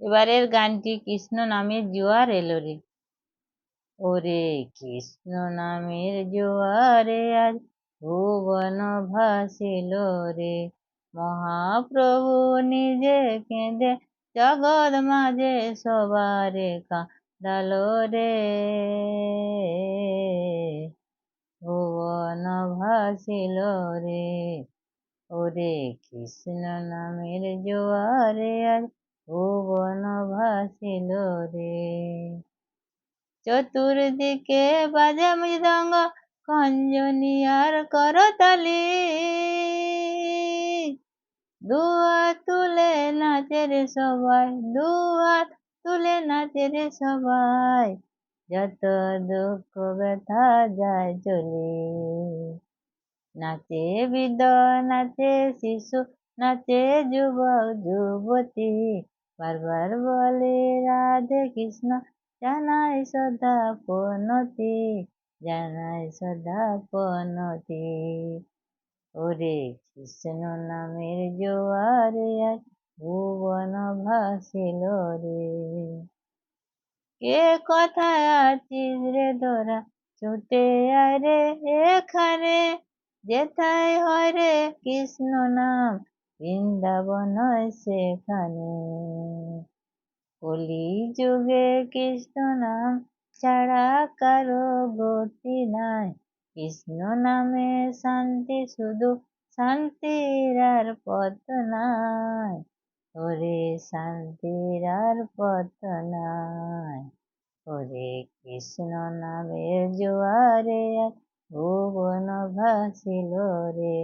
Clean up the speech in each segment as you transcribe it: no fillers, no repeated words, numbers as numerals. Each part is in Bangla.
এবারের গানটি কৃষ্ণ নামের জোয়ার এলো রে। ওরে কৃষ্ণ নামের জোয়ারে আজ ভুবন ভাসিল রে। মহাপ্রভু নিজে কেঁদে জগৎ মাঝে সবারে কাঁদালো রে। ভুবন ভাসিল রে। ওরে কৃষ্ণ নামের জোয়ারে আজ ভুবন ভাসিল রে। চতুর্দিকে বাজে মৃদঙ্গ খঞ্জনি আর করতালি। দুহাত তুলে নাচে রে সবাই, দুহাত তুলে নাচে রে সবাই, যত দুঃখ ব্যথা যায় চলে। নাচে বৃদ্ধ, নাচে শিশু, নাচে যুবক যুবতী, বারবার বলে রাধে কৃষ্ণ, জানাই সদা প্রণতি, জানাই সদা প্রণতি। ওরে কৃষ্ণ নামের জোয়ারে আজ ভুবন ভাসিল রে। কে কোথায় আছিস রে তোরা, ছুটে আয় রে এখানে, যেথায় হয় রে কৃষ্ণ নাম, বৃন্দাবন হয় সেখানে। কলি যুগে কৃষ্ণ নাম ছাড়া কারো গতি নাই, কৃষ্ণ নামে শান্তি শুধু, শান্তির আর পথ নাই। ওরে শান্তির আর পথ নাই। ওরে কৃষ্ণ নামের জোয়ারে আজ ভুবন ভাসিল রে।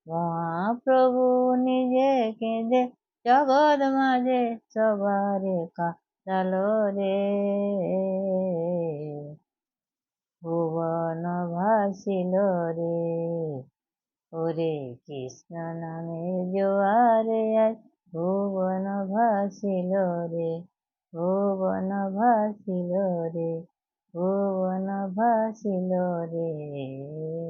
মহাপ্রভু নিজে কেঁদে জগৎ মাঝে সবারে কাঁদালো রে। ভুবন ভাসিল রে। ওরে কৃষ্ণ নামের জোয়ারে আজ ভুবন ভাসিল রে। ভুবন ভাসিল রে, ভুবন ভাসিল রে।